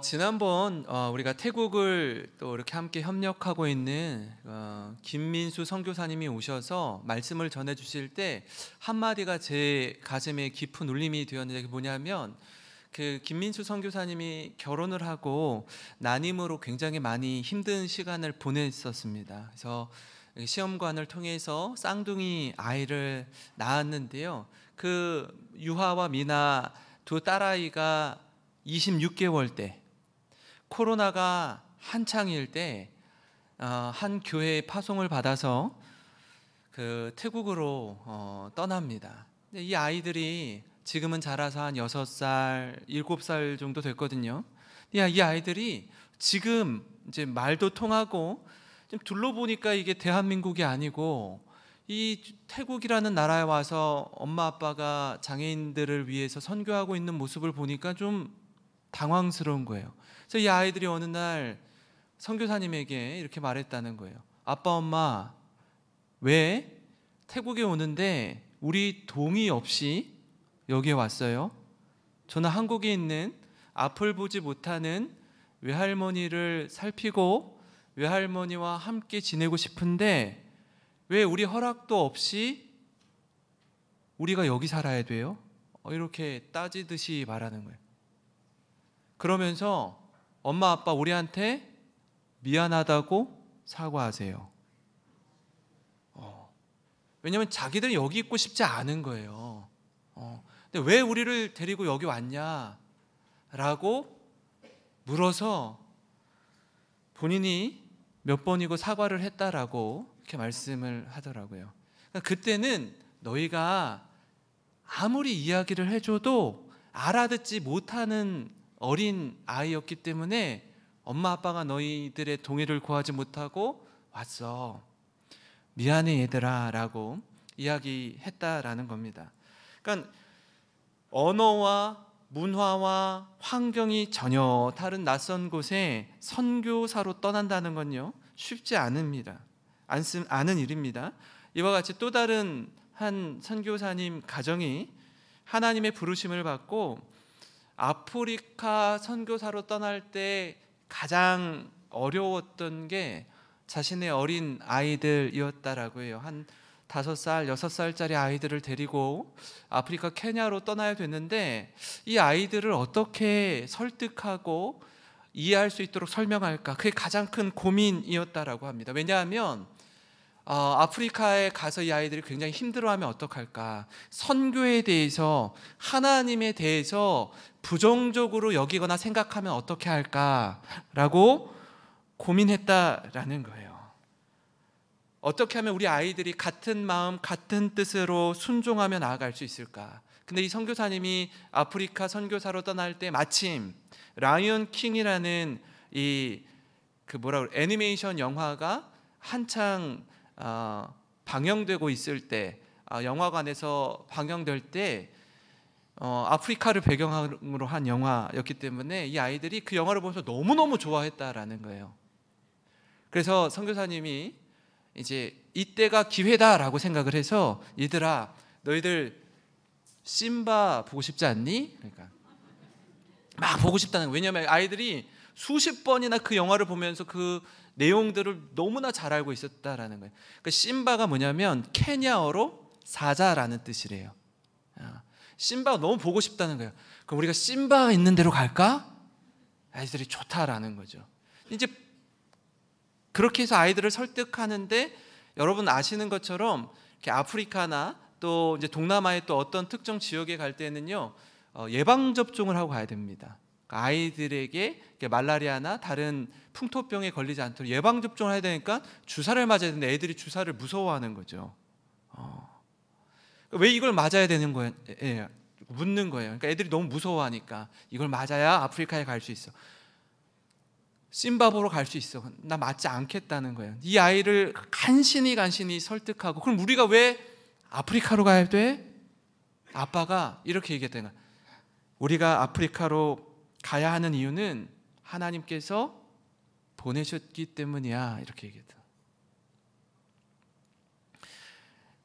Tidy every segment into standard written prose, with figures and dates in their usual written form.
지난번 우리가 태국을 또 이렇게 함께 협력하고 있는 김민수 선교사님이 오셔서 말씀을 전해 주실 때 한마디가 제 가슴에 깊은 울림이 되었는데 그게 뭐냐면 그 김민수 선교사님이 결혼을 하고 난임으로 굉장히 많이 힘든 시간을 보냈었습니다. 그래서 시험관을 통해서 쌍둥이 아이를 낳았는데요. 그 유하와 미나 두 딸아이가 26개월 때 코로나가 한창일 때 한 교회에 파송을 받아서 그 태국으로 떠납니다. 근데 이 아이들이 지금은 자라서 한 6살, 7살 정도 됐거든요. 이 아이들이 지금 이제 말도 통하고 좀 둘러보니까 이게 대한민국이 아니고 이 태국이라는 나라에 와서 엄마 아빠가 장애인들을 위해서 선교하고 있는 모습을 보니까 좀 당황스러운 거예요. 그래서 이 아이들이 어느 날 선교사님에게 이렇게 말했다는 거예요. 아빠 엄마 왜 태국에 오는데 우리 동의 없이 여기에 왔어요? 저는 한국에 있는 앞을 보지 못하는 외할머니를 살피고 외할머니와 함께 지내고 싶은데 왜 우리 허락도 없이 우리가 여기 살아야 돼요? 이렇게 따지듯이 말하는 거예요. 그러면서 엄마 아빠 우리한테 미안하다고 사과하세요. 왜냐하면 자기들은 여기 있고 싶지 않은 거예요. 근데 왜 우리를 데리고 여기 왔냐? 라고 물어서 본인이 몇 번이고 사과를 했다라고 이렇게 말씀을 하더라고요. 그러니까 그때는 너희가 아무리 이야기를 해줘도 알아듣지 못하는 어린 아이였기 때문에 엄마 아빠가 너희들의 동의를 구하지 못하고 왔어. 미안해 얘들아 라고 이야기했다라는 겁니다. 그러니까 언어와 문화와 환경이 전혀 다른 낯선 곳에 선교사로 떠난다는 건요 쉽지 않은 일입니다. 이와 같이 또 다른 한 선교사님 가정이 하나님의 부르심을 받고 아프리카 선교사로 떠날 때 가장 어려웠던 게 자신의 어린 아이들이었다라고 해요. 한 5살, 6살짜리 아이들을 데리고 아프리카 케냐로 떠나야 됐는데 이 아이들을 어떻게 설득하고 이해할 수 있도록 설명할까? 그게 가장 큰 고민이었다라고 합니다. 왜냐하면 아프리카에 가서 이 아이들이 굉장히 힘들어하면 어떡할까? 선교에 대해서 하나님에 대해서 부정적으로 여기거나 생각하면 어떻게 할까라고 고민했다라는 거예요. 어떻게 하면 우리 아이들이 같은 마음, 같은 뜻으로 순종하며 나아갈 수 있을까? 근데 이 선교사님이 아프리카 선교사로 떠날 때 마침 라이언 킹이라는 애니메이션 영화가 한창 방영되고 있을 때 영화관에서 방영될 때 아프리카를 배경으로 한 영화였기 때문에 이 아이들이 그 영화를 보면서 너무너무 좋아했다라는 거예요. 그래서 선교사님이 이제 이때가 기회다라고 생각을 해서 얘들아 너희들 심바 보고 싶지 않니? 그러니까 막 보고 싶다는 거예요. 왜냐하면 아이들이 수십 번이나 그 영화를 보면서 그 내용들을 너무나 잘 알고 있었다라는 거예요. 그 심바가 뭐냐면 케냐어로 사자라는 뜻이래요. 심바가 너무 보고 싶다는 거예요. 그럼 우리가 심바가 있는 데로 갈까? 아이들이 좋다라는 거죠. 이제 그렇게 해서 아이들을 설득하는데 여러분 아시는 것처럼 이렇게 아프리카나 또 이제 동남아의 또 어떤 특정 지역에 갈 때는요 예방 접종을 하고 가야 됩니다. 그러니까 아이들에게 말라리아나 다른 풍토병에 걸리지 않도록 예방 접종을 해야 되니까 주사를 맞아야 되는데 애들이 주사를 무서워하는 거죠. 왜 이걸 맞아야 되는 거예요? 묻는 거예요. 그러니까 애들이 너무 무서워하니까 이걸 맞아야 아프리카에 갈 수 있어. 심바보로 갈 수 있어. 나 맞지 않겠다는 거예요. 이 아이를 간신히 설득하고 그럼 우리가 왜 아프리카로 가야 돼? 아빠가 이렇게 얘기했다는 거예요. 우리가 아프리카로 가야 하는 이유는 하나님께서 보내셨기 때문이야. 이렇게 얘기했다.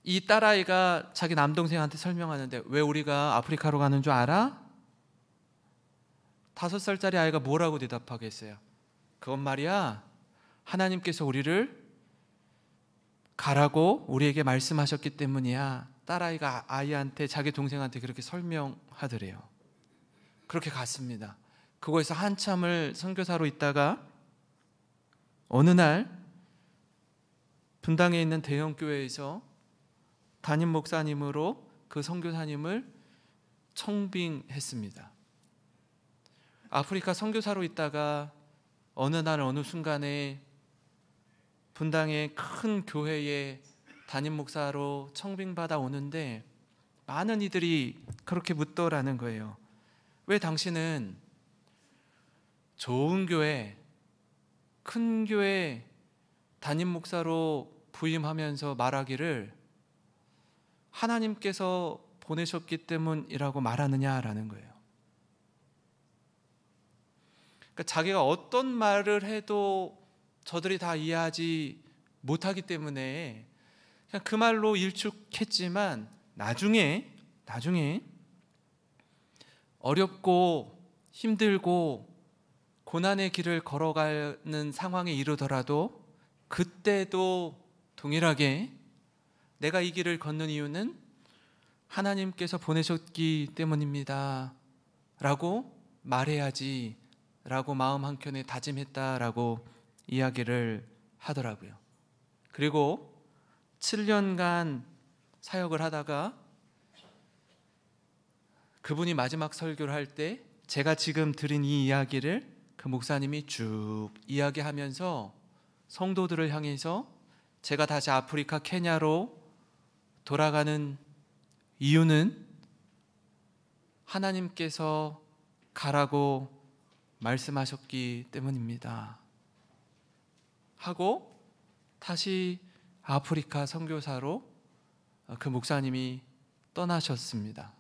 이 딸아이가 자기 남동생한테 설명하는데 왜 우리가 아프리카로 가는 줄 알아? 5살짜리 아이가 뭐라고 대답하겠어요? 그건 말이야, 하나님께서 우리를 가라고 우리에게 말씀하셨기 때문이야. 딸아이가 아이한테, 자기 동생한테 그렇게 설명하더래요. 그렇게 갔습니다. 그곳에서 한참을 선교사로 있다가 어느 날 분당에 있는 대형 교회에서 담임 목사님으로 그 선교사님을 청빙했습니다. 아프리카 선교사로 있다가 어느 날 어느 순간에 분당의 큰 교회에 담임 목사로 청빙받아 오는데 많은 이들이 그렇게 묻더라는 거예요. 왜 당신은 좋은 교회, 큰 교회 담임 목사로 부임하면서 말하기를 하나님께서 보내셨기 때문이라고 말하느냐라는 거예요. 그러니까 자기가 어떤 말을 해도 저들이 다 이해하지 못하기 때문에 그냥 그 말로 일축했지만 나중에 어렵고 힘들고 고난의 길을 걸어가는 상황에 이르더라도 그때도 동일하게 내가 이 길을 걷는 이유는 하나님께서 보내셨기 때문입니다 라고 말해야지 라고 마음 한켠에 다짐했다라고 이야기를 하더라고요. 그리고 7년간 사역을 하다가 그분이 마지막 설교를 할 때 제가 지금 드린 이 이야기를 그 목사님이 쭉 이야기하면서 성도들을 향해서 제가 다시 아프리카 케냐로 돌아가는 이유는 하나님께서 가라고 말씀하셨기 때문입니다 하고 다시 아프리카 선교사로 그 목사님이 떠나셨습니다.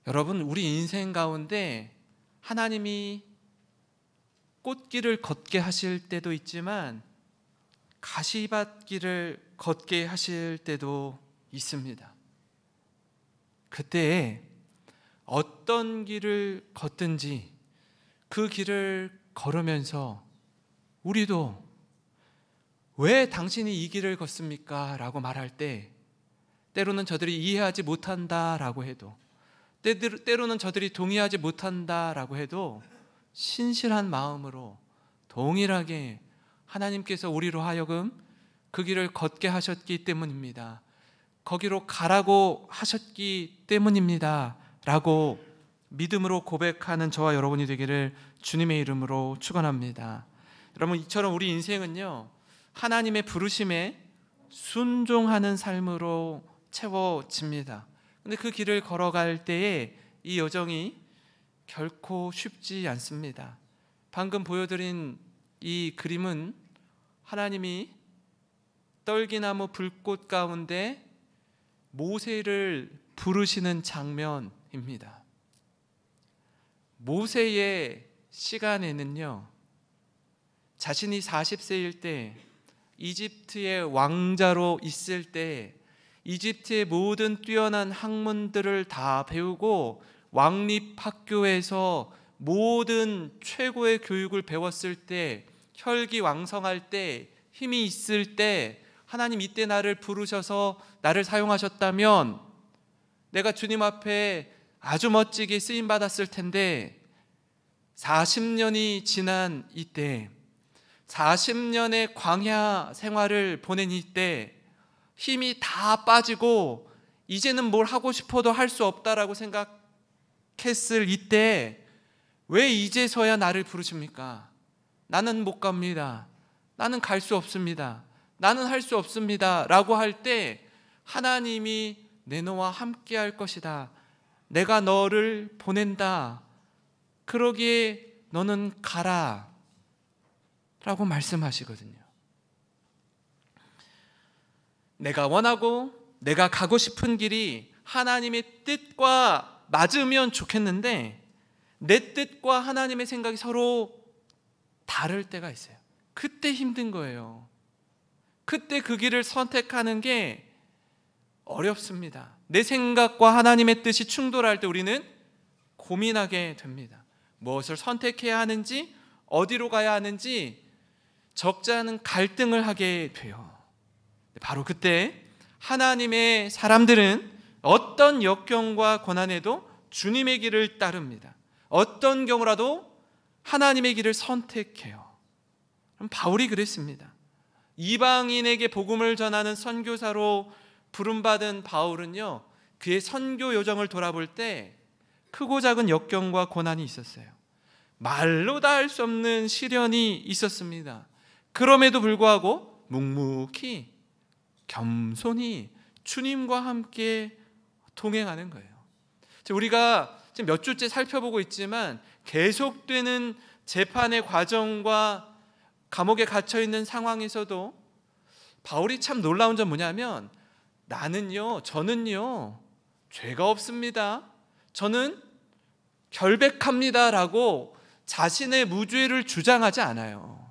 여러분, 우리 인생 가운데 하나님이 꽃길을 걷게 하실 때도 있지만 가시밭길을 걷게 하실 때도 있습니다. 그때에 어떤 길을 걷든지 그 길을 걸으면서 우리도 왜 당신이 이 길을 걷습니까? 라고 말할 때 때로는 저들이 이해하지 못한다라고 해도 때로는 저들이 동의하지 못한다라고 해도 신실한 마음으로 동일하게 하나님께서 우리로 하여금 그 길을 걷게 하셨기 때문입니다. 거기로 가라고 하셨기 때문입니다 라고 믿음으로 고백하는 저와 여러분이 되기를 주님의 이름으로 축원합니다. 여러분, 이처럼 우리 인생은요 하나님의 부르심에 순종하는 삶으로 채워집니다. 근데 그 길을 걸어갈 때에 이 여정이 결코 쉽지 않습니다. 방금 보여드린 이 그림은 하나님이 떨기나무 불꽃 가운데 모세를 부르시는 장면입니다. 모세의 시간에는요 자신이 40세일 때 이집트의 왕자로 있을 때 이집트의 모든 뛰어난 학문들을 다 배우고 왕립학교에서 모든 최고의 교육을 배웠을 때 혈기왕성할 때 힘이 있을 때 하나님 이때 나를 부르셔서 나를 사용하셨다면 내가 주님 앞에 아주 멋지게 쓰임받았을 텐데 40년이 지난 이때 40년의 광야 생활을 보낸 이때 힘이 다 빠지고 이제는 뭘 하고 싶어도 할 수 없다라고 생각했을 이때 왜 이제서야 나를 부르십니까? 나는 못 갑니다. 나는 갈 수 없습니다. 나는 할 수 없습니다 라고 할 때 하나님이 내 너와 함께 할 것이다. 내가 너를 보낸다. 그러기에 너는 가라 라고 말씀하시거든요. 내가 원하고 내가 가고 싶은 길이 하나님의 뜻과 맞으면 좋겠는데 내 뜻과 하나님의 생각이 서로 다를 때가 있어요. 그때 힘든 거예요. 그때 그 길을 선택하는 게 어렵습니다. 내 생각과 하나님의 뜻이 충돌할 때 우리는 고민하게 됩니다. 무엇을 선택해야 하는지, 어디로 가야 하는지 적지 않은 갈등을 하게 돼요. 바로 그때 하나님의 사람들은 어떤 역경과 고난에도 주님의 길을 따릅니다. 어떤 경우라도 하나님의 길을 선택해요. 그럼 바울이 그랬습니다. 이방인에게 복음을 전하는 선교사로 부름받은 바울은요, 그의 선교 여정을 돌아볼 때 크고 작은 역경과 고난이 있었어요. 말로 다 할 수 없는 시련이 있었습니다. 그럼에도 불구하고 묵묵히 겸손히 주님과 함께 동행하는 거예요. 우리가 지금 몇 주째 살펴보고 있지만 계속되는 재판의 과정과 감옥에 갇혀있는 상황에서도 바울이 참 놀라운 점 뭐냐면, 저는요 죄가 없습니다, 저는 결백합니다 라고 자신의 무죄를 주장하지 않아요.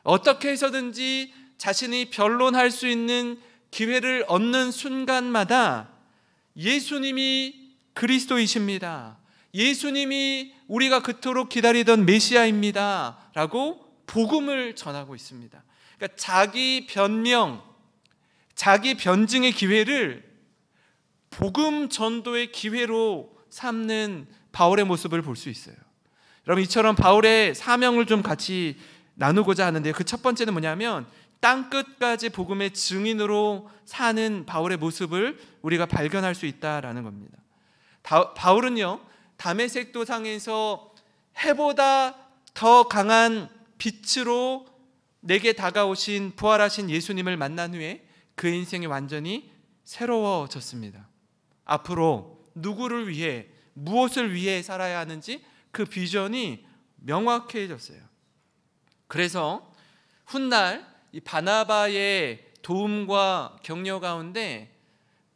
어떻게 해서든지 자신이 변론할 수 있는 기회를 얻는 순간마다 예수님이 그리스도이십니다, 예수님이 우리가 그토록 기다리던 메시아입니다 라고 복음을 전하고 있습니다. 그러니까 자기 변명, 자기 변증의 기회를 복음 전도의 기회로 삼는 바울의 모습을 볼 수 있어요. 여러분, 이처럼 바울의 사명을 좀 같이 나누고자 하는데요, 그 첫 번째는 뭐냐면 땅끝까지 복음의 증인으로 사는 바울의 모습을 우리가 발견할 수 있다라는 겁니다. 바울은요, 다메섹 도상에서 해보다 더 강한 빛으로 내게 다가오신 부활하신 예수님을 만난 후에 그 인생이 완전히 새로워졌습니다. 앞으로 누구를 위해, 무엇을 위해 살아야 하는지 그 비전이 명확해졌어요. 그래서 훗날 이 바나바의 도움과 격려 가운데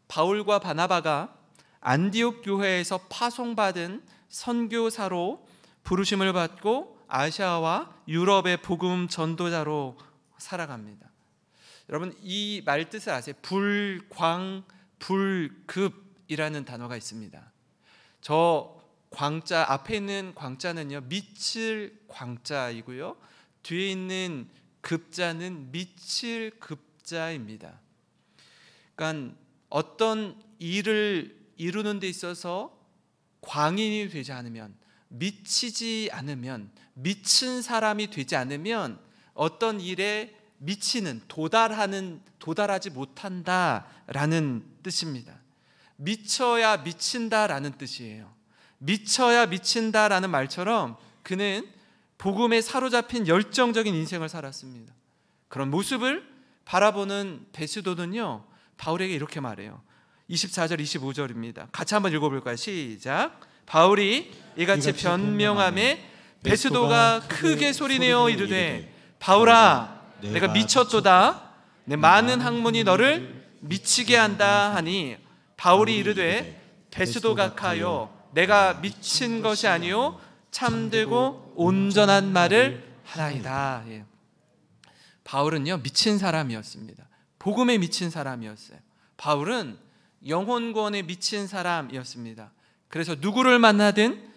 바울과 바나바가 안디옥 교회에서 파송받은 선교사로 부르심을 받고 아시아와 유럽의 복음 전도자로 살아갑니다. 여러분, 이 말 뜻을 아세요? 불광, 불급이라는 단어가 있습니다. 저 광자, 앞에 있는 광자는요, 미칠 광자이고요, 뒤에 있는 급자는 미칠 급자입니다. 그러니까 어떤 일을 이루는 데 있어서 광인이 되지 않으면, 미치지 않으면, 미친 사람이 되지 않으면 어떤 일에 미치는, 도달하지 못한다라는 뜻입니다. 미쳐야 미친다라는 뜻이에요. 미쳐야 미친다라는 말처럼 그는 복음에 사로잡힌 열정적인 인생을 살았습니다. 그런 모습을 바라보는 베스도는요, 바울에게 이렇게 말해요. 24절 25절입니다. 같이 한번 읽어볼까요? 시작. 바울이 이같이 변명하매 베스도가 크게 소리내어 이르되, 바울아, 내가 미쳤도다. 내 많은 학문이 너를 미치게 한다 하니, 바울이 이르되, 베스도가 카요, 내가 미친 것이 아니요 참되고 온전한 말을 하나이다. 예. 바울은요, 미친 사람이었습니다. 복음에 미친 사람이었어요. 바울은 영혼권에 미친 사람이었습니다. 그래서 누구를 만나든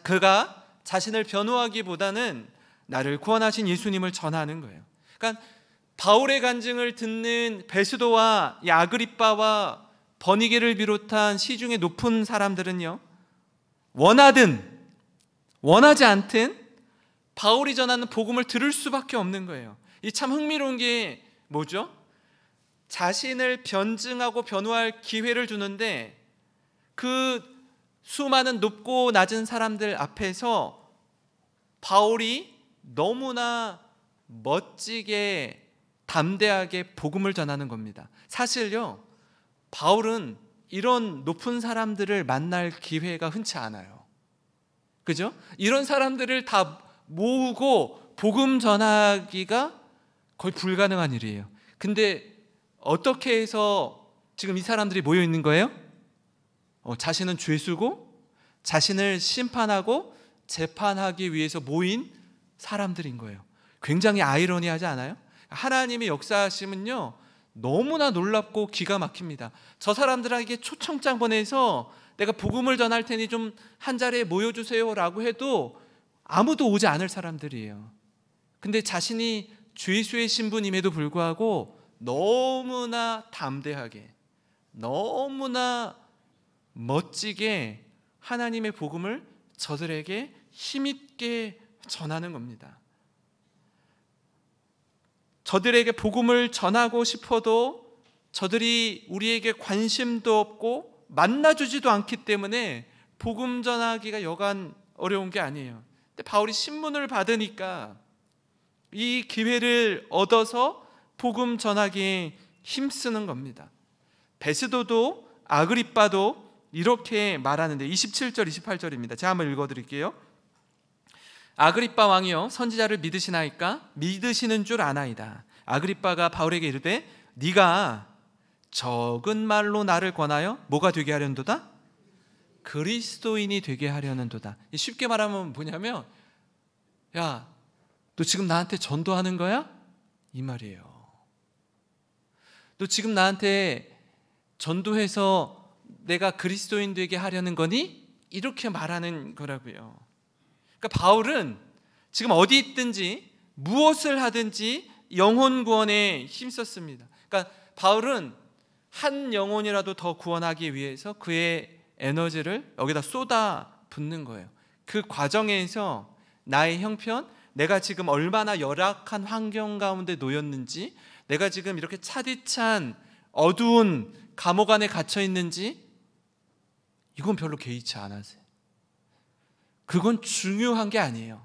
그가 자신을 변호하기보다는 나를 구원하신 예수님을 전하는 거예요. 그러니까 바울의 간증을 듣는 베스도와 아그리빠와 버니게를 비롯한 시중의 높은 사람들은요, 원하든 원하지 않든 바울이 전하는 복음을 들을 수밖에 없는 거예요. 이 참 흥미로운 게 뭐죠? 자신을 변증하고 변호할 기회를 주는데 그 수많은 높고 낮은 사람들 앞에서 바울이 너무나 멋지게 담대하게 복음을 전하는 겁니다. 사실요, 바울은 이런 높은 사람들을 만날 기회가 흔치 않아요. 그죠? 이런 사람들을 다 모으고 복음 전하기가 거의 불가능한 일이에요. 근데 어떻게 해서 지금 이 사람들이 모여 있는 거예요? 자신은 죄수고 자신을 심판하고 재판하기 위해서 모인 사람들인 거예요. 굉장히 아이러니하지 않아요? 하나님의 역사하심은요, 너무나 놀랍고 기가 막힙니다. 저 사람들에게 초청장 보내서 내가 복음을 전할 테니 좀 한 자리에 모여주세요라고 해도 아무도 오지 않을 사람들이에요. 근데 자신이 죄수의 신분임에도 불구하고 너무나 담대하게, 너무나 멋지게 하나님의 복음을 저들에게 힘있게 전하는 겁니다. 저들에게 복음을 전하고 싶어도 저들이 우리에게 관심도 없고 만나주지도 않기 때문에 복음 전하기가 여간 어려운 게 아니에요. 근데 바울이 신문을 받으니까 이 기회를 얻어서 복음 전하기에 힘쓰는 겁니다. 베스도도 아그리빠도 이렇게 말하는데 27절 28절입니다. 제가 한번 읽어드릴게요. 아그리빠 왕이여 선지자를 믿으시나이까? 믿으시는 줄 아나이다. 아그리빠가 바울에게 이르되 네가 적은 말로 나를 권하여 뭐가 되게 하려는도다? 그리스도인이 되게 하려는도다. 쉽게 말하면 뭐냐면 야, 너 지금 나한테 전도하는 거야? 이 말이에요. 너 지금 나한테 전도해서 내가 그리스도인 되게 하려는 거니? 이렇게 말하는 거라고요. 그러니까 바울은 지금 어디 있든지 무엇을 하든지 영혼 구원에 힘썼습니다. 그러니까 바울은 한 영혼이라도 더 구원하기 위해서 그의 에너지를 여기다 쏟아 붓는 거예요. 그 과정에서 나의 형편, 내가 지금 얼마나 열악한 환경 가운데 놓였는지, 내가 지금 이렇게 차디찬 어두운 감옥 안에 갇혀 있는지 이건 별로 개의치 않으세요. 그건 중요한 게 아니에요.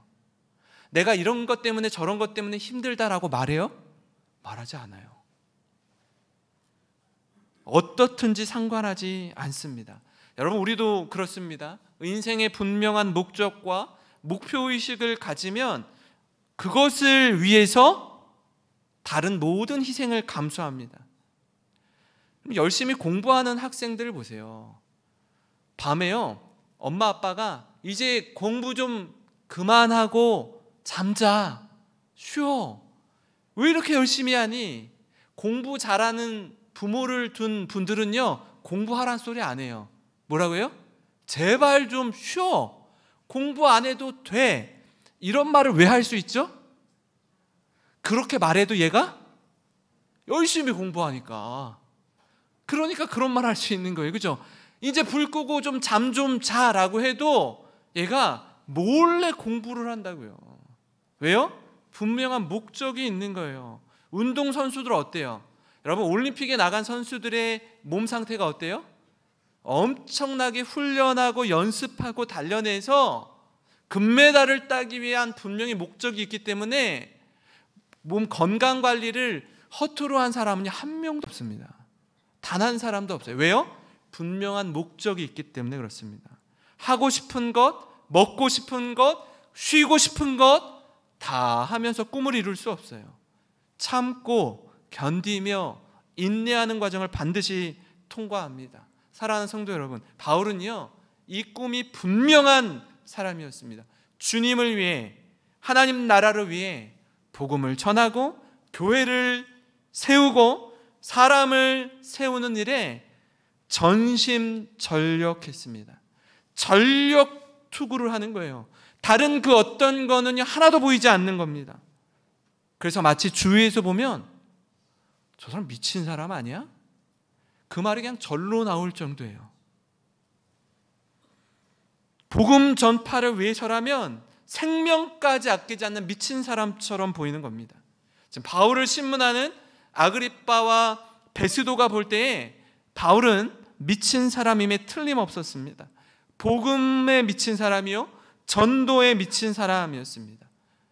내가 이런 것 때문에 저런 것 때문에 힘들다라고 말해요? 말하지 않아요. 어떻든지 상관하지 않습니다. 여러분, 우리도 그렇습니다. 인생의 분명한 목적과 목표의식을 가지면 그것을 위해서 다른 모든 희생을 감수합니다. 열심히 공부하는 학생들을 보세요. 밤에요, 엄마 아빠가 이제 공부 좀 그만하고 잠자, 쉬어. 왜 이렇게 열심히 하니? 공부 잘하는 부모를 둔 분들은요, 공부하라는 소리 안 해요. 뭐라고요? 제발 좀 쉬어. 공부 안 해도 돼. 이런 말을 왜 할 수 있죠? 그렇게 말해도 얘가 열심히 공부하니까. 그러니까 그런 말 할 수 있는 거예요. 그죠? 이제 불 끄고 좀 잠 좀 자라고 해도 얘가 몰래 공부를 한다고요. 왜요? 분명한 목적이 있는 거예요. 운동선수들 어때요? 여러분, 올림픽에 나간 선수들의 몸 상태가 어때요? 엄청나게 훈련하고 연습하고 단련해서 금메달을 따기 위한 분명히 목적이 있기 때문에 몸 건강 관리를 허투루 한 사람은 한 명도 없습니다. 단 한 사람도 없어요. 왜요? 분명한 목적이 있기 때문에 그렇습니다. 하고 싶은 것, 먹고 싶은 것, 쉬고 싶은 것 다 하면서 꿈을 이룰 수 없어요. 참고 견디며 인내하는 과정을 반드시 통과합니다. 사랑하는 성도 여러분, 바울은요, 이 꿈이 분명한 사람이었습니다. 주님을 위해, 하나님 나라를 위해 복음을 전하고 교회를 세우고 사람을 세우는 일에 전심전력했습니다. 전력 투구를 하는 거예요. 다른 그 어떤 거는 하나도 보이지 않는 겁니다. 그래서 마치 주위에서 보면 저 사람 미친 사람 아니야? 그 말이 그냥 절로 나올 정도예요. 복음 전파를 위해서라면 생명까지 아끼지 않는 미친 사람처럼 보이는 겁니다. 지금 바울을 신문하는 아그리빠와 베스도가 볼 때에 바울은 미친 사람임에 틀림없었습니다. 복음에 미친 사람이요, 전도에 미친 사람이었습니다.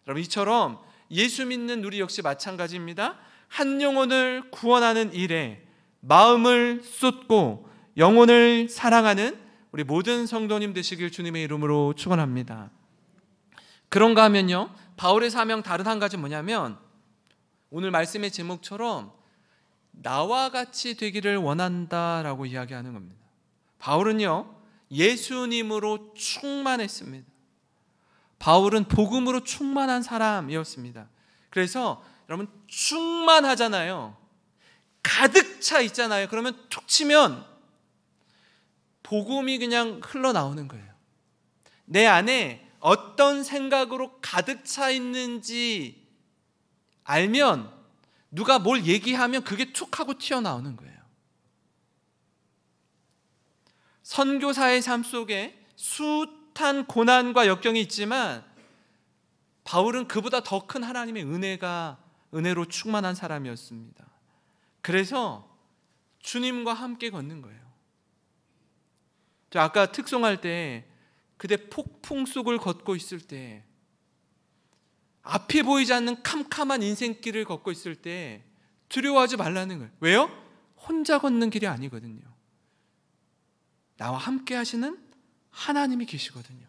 여러분, 이처럼 예수 믿는 우리 역시 마찬가지입니다. 한 영혼을 구원하는 일에 마음을 쏟고 영혼을 사랑하는 우리 모든 성도님 되시길 주님의 이름으로 축원합니다. 그런가 하면요, 바울의 사명 다른 한 가지 뭐냐면 오늘 말씀의 제목처럼 나와 같이 되기를 원한다라고 이야기하는 겁니다. 바울은요, 예수님으로 충만했습니다. 바울은 복음으로 충만한 사람이었습니다. 그래서 여러분, 충만하잖아요. 가득 차 있잖아요. 그러면 툭 치면 복음이 그냥 흘러나오는 거예요. 내 안에 어떤 생각으로 가득 차 있는지 알면 누가 뭘 얘기하면 그게 툭 하고 튀어나오는 거예요. 선교사의 삶 속에 숱한 고난과 역경이 있지만 바울은 그보다 더 큰 하나님의 은혜로 충만한 사람이었습니다. 그래서 주님과 함께 걷는 거예요. 저 아까 특송할 때 그대 폭풍 속을 걷고 있을 때, 앞이 보이지 않는 캄캄한 인생길을 걷고 있을 때 두려워하지 말라는 거예요. 왜요? 혼자 걷는 길이 아니거든요. 나와 함께 하시는 하나님이 계시거든요.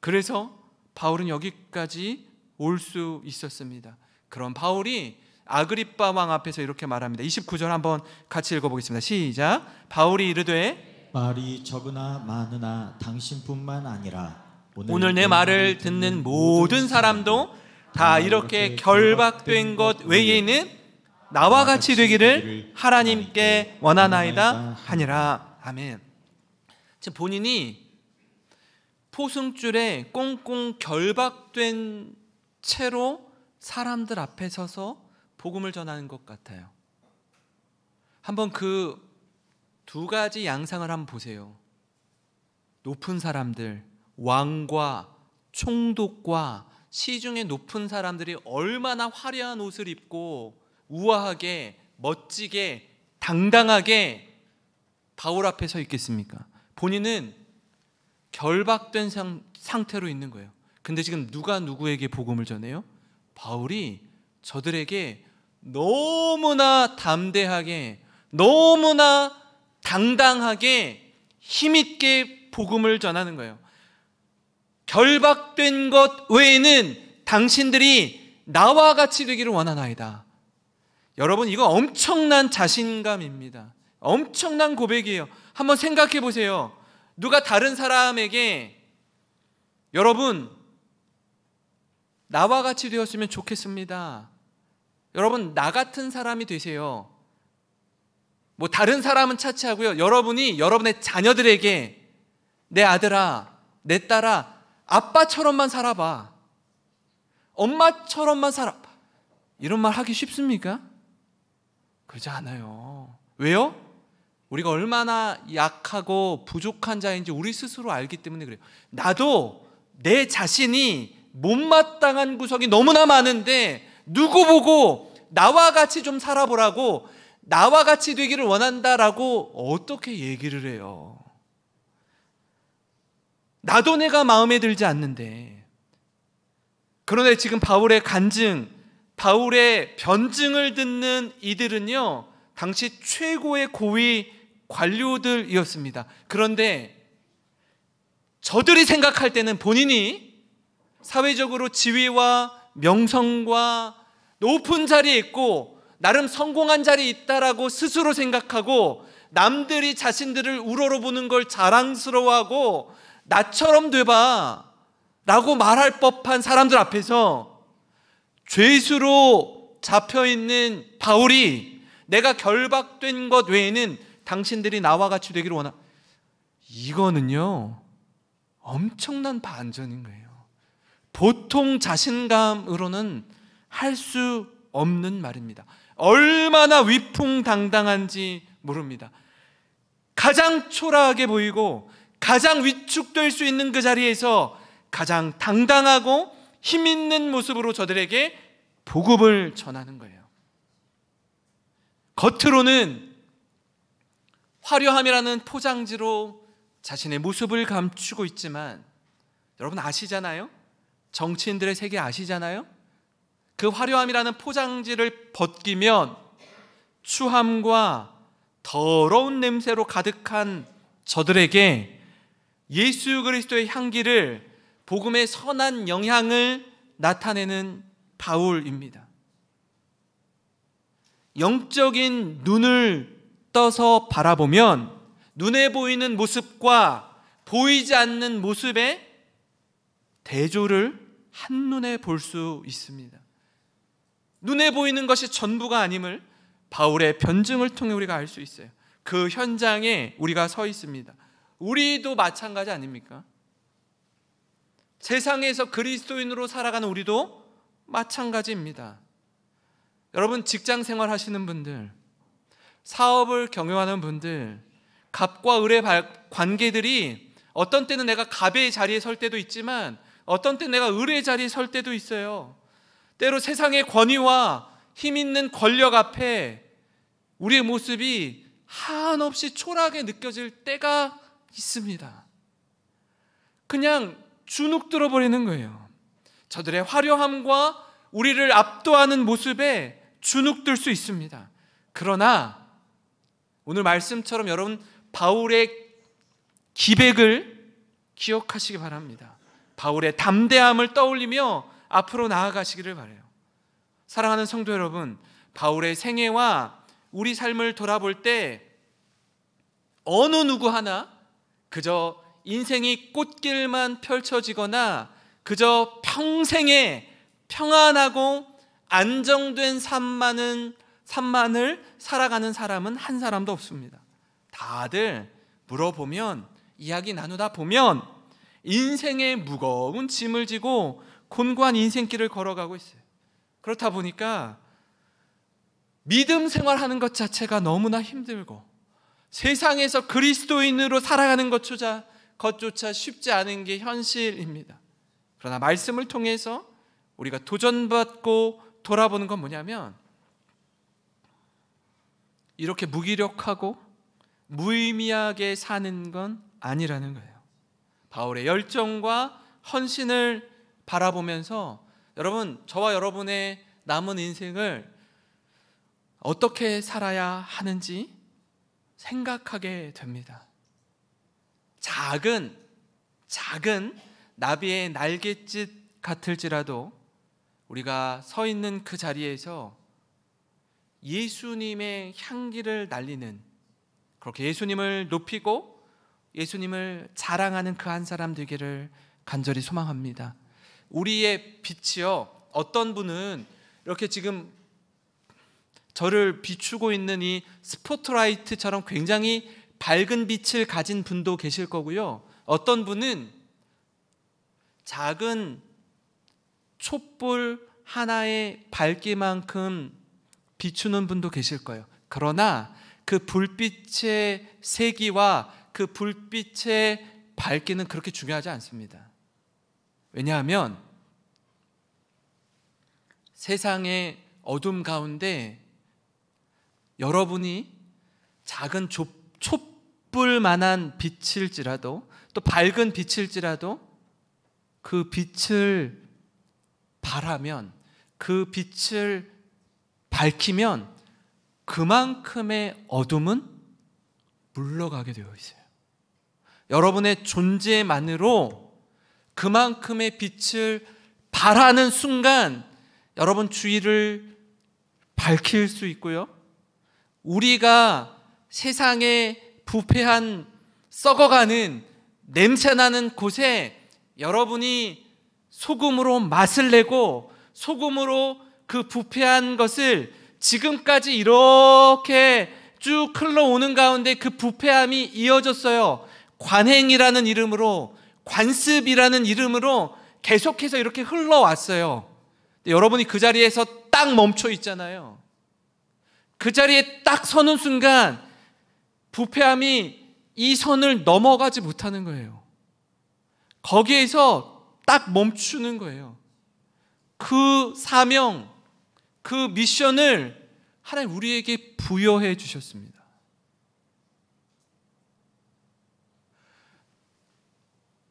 그래서 바울은 여기까지 올 수 있었습니다. 그럼 바울이 아그리빠 왕 앞에서 이렇게 말합니다. 29절 한번 같이 읽어보겠습니다. 시작. 바울이 이르되 말이 적으나 많으나 당신뿐만 아니라 오늘 내 말을 듣는 모든 사람도 다 이렇게 결박된 것 외에는 나와 같이 되기를 하나님께 원하나이다 하니라. 아멘. 지금 본인이 포승줄에 꽁꽁 결박된 채로 사람들 앞에 서서 복음을 전하는 것 같아요. 한번 그 두 가지 양상을 한번 보세요. 높은 사람들, 왕과 총독과 시중에 높은 사람들이 얼마나 화려한 옷을 입고 우아하게, 멋지게, 당당하게 바울 앞에 서 있겠습니까? 본인은 결박된 상태로 있는 거예요. 근데 지금 누가 누구에게 복음을 전해요? 바울이 저들에게 너무나 담대하게, 너무나 당당하게 힘있게 복음을 전하는 거예요. 결박된 것 외에는 당신들이 나와 같이 되기를 원하나이다. 여러분, 이거 엄청난 자신감입니다. 엄청난 고백이에요. 한번 생각해 보세요. 누가 다른 사람에게 여러분 나와 같이 되었으면 좋겠습니다, 여러분 나 같은 사람이 되세요, 뭐 다른 사람은 차치하고요, 여러분이 여러분의 자녀들에게 내 아들아, 내 딸아, 아빠처럼만 살아봐, 엄마처럼만 살아봐, 이런 말 하기 쉽습니까? 그러지 않아요. 왜요? 우리가 얼마나 약하고 부족한 자인지 우리 스스로 알기 때문에 그래요. 나도 내 자신이 못마땅한 구석이 너무나 많은데 누구 보고 나와 같이 좀 살아보라고, 나와 같이 되기를 원한다라고 어떻게 얘기를 해요? 나도 내가 마음에 들지 않는데. 그런데 지금 바울의 간증, 바울의 변증을 듣는 이들은요, 당시 최고의 고위 관료들이었습니다. 그런데 저들이 생각할 때는 본인이 사회적으로 지위와 명성과 높은 자리에 있고 나름 성공한 자리에 있다라고 스스로 생각하고, 남들이 자신들을 우러러보는 걸 자랑스러워하고 나처럼 돼봐 라고 말할 법한 사람들 앞에서 죄수로 잡혀있는 바울이 내가 결박된 것 외에는 당신들이 나와 같이 되기를 원하, 이거는요 엄청난 반전인 거예요. 보통 자신감으로는 할 수 없는 말입니다. 얼마나 위풍당당한지 모릅니다. 가장 초라하게 보이고 가장 위축될 수 있는 그 자리에서 가장 당당하고 힘있는 모습으로 저들에게 복음을 전하는 거예요. 겉으로는 화려함이라는 포장지로 자신의 모습을 감추고 있지만, 여러분 아시잖아요? 정치인들의 세계 아시잖아요? 그 화려함이라는 포장지를 벗기면 추함과 더러운 냄새로 가득한 저들에게 예수 그리스도의 향기를, 복음의 선한 영향을 나타내는 바울입니다. 영적인 눈을 떠서 바라보면 눈에 보이는 모습과 보이지 않는 모습의 대조를 한눈에 볼 수 있습니다. 눈에 보이는 것이 전부가 아님을 바울의 변증을 통해 우리가 알 수 있어요. 그 현장에 우리가 서 있습니다. 우리도 마찬가지 아닙니까? 세상에서 그리스도인으로 살아가는 우리도 마찬가지입니다. 여러분, 직장 생활 하시는 분들, 사업을 경영하는 분들, 갑과 을의 관계들이 어떤 때는 내가 갑의 자리에 설 때도 있지만 어떤 때는 내가 을의 자리에 설 때도 있어요. 때로 세상의 권위와 힘 있는 권력 앞에 우리의 모습이 한없이 초라하게 느껴질 때가 있습니다. 그냥 주눅 들어버리는 거예요. 저들의 화려함과 우리를 압도하는 모습에 주눅 들 수 있습니다. 그러나 오늘 말씀처럼 여러분, 바울의 기백을 기억하시기 바랍니다. 바울의 담대함을 떠올리며 앞으로 나아가시기를 바라요. 사랑하는 성도 여러분, 바울의 생애와 우리 삶을 돌아볼 때 어느 누구 하나 그저 인생이 꽃길만 펼쳐지거나 그저 평생에 평안하고 안정된 삶만을 살아가는 사람은 한 사람도 없습니다. 다들 물어보면, 이야기 나누다 보면 인생의 무거운 짐을 지고 곤고한 인생길을 걸어가고 있어요. 그렇다 보니까 믿음 생활하는 것 자체가 너무나 힘들고 세상에서 그리스도인으로 살아가는 것조차 쉽지 않은 게 현실입니다. 그러나 말씀을 통해서 우리가 도전받고 돌아보는 건 뭐냐면, 이렇게 무기력하고 무의미하게 사는 건 아니라는 거예요. 바울의 열정과 헌신을 바라보면서 여러분, 저와 여러분의 남은 인생을 어떻게 살아야 하는지 생각하게 됩니다. 작은 나비의 날갯짓 같을지라도 우리가 서 있는 그 자리에서 예수님의 향기를 날리는, 그렇게 예수님을 높이고 예수님을 자랑하는 그 한 사람 되기를 간절히 소망합니다. 우리의 빛이요, 어떤 분은 이렇게 지금 저를 비추고 있는 이 스포트라이트처럼 굉장히 밝은 빛을 가진 분도 계실 거고요, 어떤 분은 작은 촛불 하나의 밝기만큼 비추는 분도 계실 거예요. 그러나 그 불빛의 세기와 그 불빛의 밝기는 그렇게 중요하지 않습니다. 왜냐하면 세상의 어둠 가운데 여러분이 작은 촛불만한 빛일지라도, 또 밝은 빛일지라도 그 빛을 바라면, 그 빛을 밝히면 그만큼의 어둠은 물러가게 되어 있어요. 여러분의 존재만으로 그만큼의 빛을 발하는 순간 여러분 주위를 밝힐 수 있고요, 우리가 세상에 부패한 썩어가는 냄새나는 곳에 여러분이 소금으로 맛을 내고 소금으로 그 부패한 것을, 지금까지 이렇게 쭉 흘러오는 가운데 그 부패함이 이어졌어요. 관행이라는 이름으로, 관습이라는 이름으로 계속해서 이렇게 흘러왔어요. 여러분이 그 자리에서 딱 멈춰 있잖아요. 그 자리에 딱 서는 순간 부패함이 이 선을 넘어가지 못하는 거예요. 거기에서 딱 멈추는 거예요. 그 사명, 그 미션을 하나님 우리에게 부여해 주셨습니다.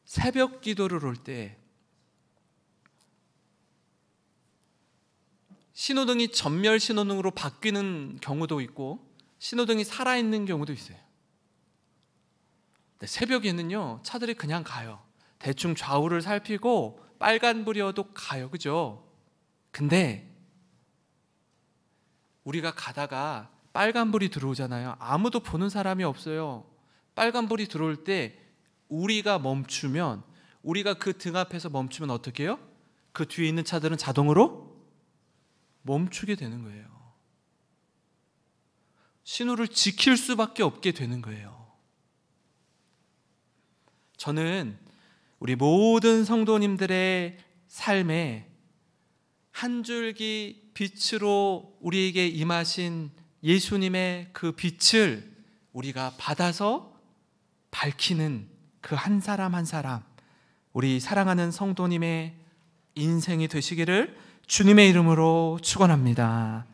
새벽 기도를 올 때 신호등이 전멸 신호등으로 바뀌는 경우도 있고 신호등이 살아있는 경우도 있어요. 새벽에는요, 차들이 그냥 가요. 대충 좌우를 살피고 빨간불이어도 가요. 그죠? 근데 우리가 가다가 빨간불이 들어오잖아요. 아무도 보는 사람이 없어요. 빨간불이 들어올 때 우리가 멈추면, 우리가 그 등 앞에서 멈추면 어떻게 해요? 그 뒤에 있는 차들은 자동으로 멈추게 되는 거예요. 신호를 지킬 수밖에 없게 되는 거예요. 저는 우리 모든 성도님들의 삶에 한 줄기 빛으로 우리에게 임하신 예수님의 그 빛을 우리가 받아서 밝히는 그 한 사람 한 사람, 우리 사랑하는 성도님의 인생이 되시기를 주님의 이름으로 축원합니다.